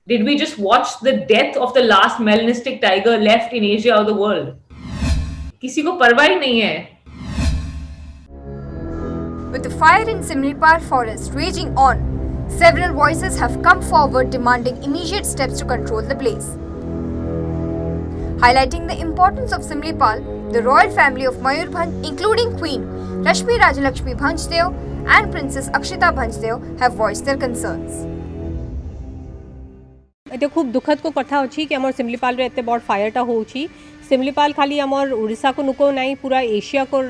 Did we just watch the death of the last melanistic tiger left in Asia or the world? किसी को परवाह ही नहीं है. With the fire in Simlipal forest raging on, several voices have come forward demanding immediate steps to control the blaze. Highlighting the importance of Simlipal, the royal family of Mayurbhanj, including Queen Rashmi Rajalakshmi Bhanjdev and Princess Akshita Bhanjdev, have voiced their concerns. ये खूब दुखद को कथा अच्छी कि आमर सिमलीपाल रे एते बड़ फायरटा होउची. सिमलीपाल खाली आमर उड़ीसा को नुको नहीं, पूरा एशिया को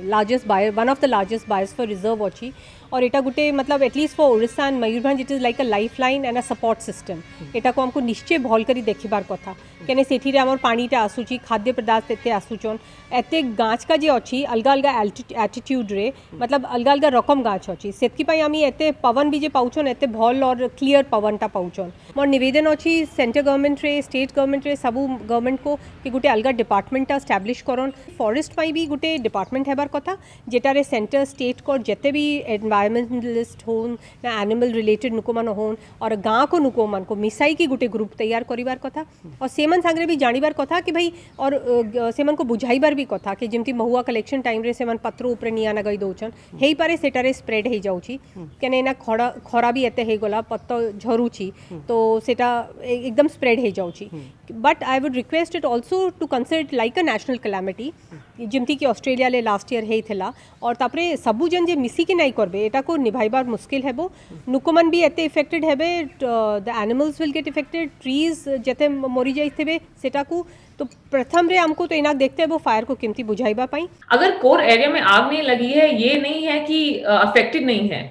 largest buyer, one of the largest buyers for reserve अच्छी. और एटा गुटे मतलब at least for Orissa and Mayurbhanj it is like a life line and a support system. एटा को हमको निश्चय भल करी देखिबार कथा केने सेठी आमर पानीटा आसुची, खाद्य पदार्थ एते आसुचन, एते गाछ का जे अच्छी अलग अलग एटीट्यूड रे, मतलब अलग अलग रकम गाछ अच्छी. सेतकी पई आमी एते पवन भी जे पाउछन एते भल और क्लियर पवनटा पाउछन. मोर निवेदन अच्छी सेंट्रल गवर्नमेंट रे, स्टेट गवर्नमेंट रे, सबू गवर्नमेंट को कि गोटे अलग डिपार्टमेंट एस्टाब्लिश करन. फॉरेस्ट पाई भी गोटे डिपार्टमेंट हेबार कथा जेटारे सेंटर स्टेट को जेते भी एनवायरमेंटलिस्ट होन ना एनिमल रिलेटेड नुको मान होन और गाँ को नुको मान को मिसाई की गोटे ग्रुप तैयार करिवार कथा. और सेमन सांगरे भी जानिबार कथा कि भाई और सेमन को बुझाइबार भी कथा कि जेमती महुआ कलेक्शन टाइम रे सेमन पत्र ऊपर निया नगई दउछन हेई पारे सेटारे स्प्रेड हे जाउची केने ना खरा भी एते हे गला पत्ता झरुची तो सेटा एकदम स्प्रेड हे जाउची. But I would request it also to consider it like a national calamity जमती कि ऑस्ट्रेलिया ले लास्ट ईयर हे थिला. और तापरे सबू जन जे मिसी के नहीं करबे एटा को निभाइबार मुश्किल हेबो. नुकोमन भी एते इफेक्टेड हेबे, the animals will get affected, trees जेते मरी जाइथेबे सेटा को. तो प्रथम रे हमको तो इना देखते हैं वो फायर को किमती बुझाइबा पाई. अगर कोर एरिया में आग नहीं लगी है ये नहीं है कि अफेक्टेड नहीं है.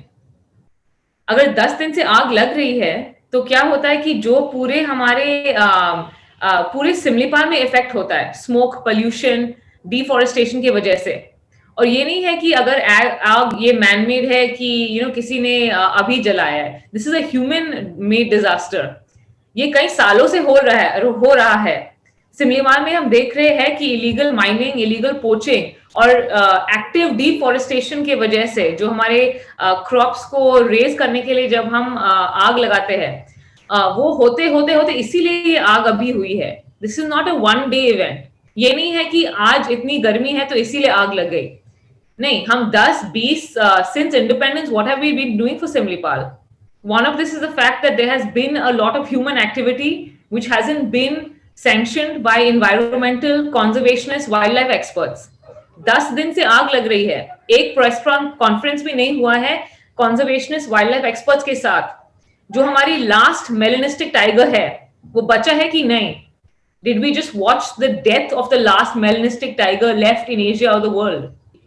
अगर 10 दिन से आग लग रही है तो क्या होता है कि जो पूरे हमारे पूरे सिमलीपाल में इफेक्ट होता है स्मोक, पोल्यूशन, डिफॉरेस्टेशन की वजह से. और ये नहीं है कि अगर आग ये मैन मेड है कि किसी ने अभी जलाया है. This is a human made disaster. ये कई सालों से हो रहा है. सिमलीपाल में हम देख रहे हैं कि इलीगल माइनिंग, इलीगल पोचिंग और एक्टिव डिफॉरेस्टेशन की वजह से जो हमारे क्रॉप्स को रेज करने के लिए जब हम आग लगाते हैं वो होते होते इसीलिए ये आग अभी हुई है. This is not a one day event. ये नहीं है कि आज इतनी गर्मी है तो इसीलिए आग लग गई. नहीं, हम 10-20 since independence what have we been doing for Simlipal? One of this is the fact that there has been a lot of human activity which hasn't been sanctioned by environmental conservationist wildlife experts. 10 दिन से आग लग रही है. एक press conference भी नहीं हुआ है conservationist wildlife experts के साथ. जो हमारी लास्ट मेलेनिस्टिक टाइगर है वो बचा है कि नहीं? Did we just watch the death of the last melanistic tiger left in Asia or the world?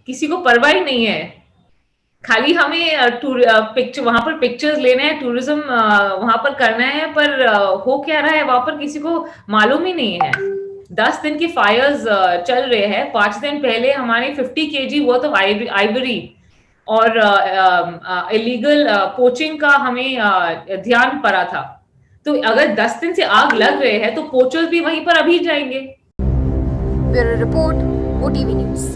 किसी को परवाह ही नहीं है. खाली हमें पिक्चर वहां पर पिक्चर्स लेने हैं, टूरिज्म वहां पर करना है, पर हो क्या रहा है वहां पर किसी को मालूम ही नहीं है. 10 दिन की फायर्स चल रहे हैं. 5 दिन पहले हमारे 50 kg वर्थ ऑफ आइवरी और इलीगल पोचिंग का हमें ध्यान पड़ा था. तो अगर 10 दिन से आग लग रहे हैं तो पोचर्स भी वहीं पर अभी जाएंगे. Bureau report, OTV news.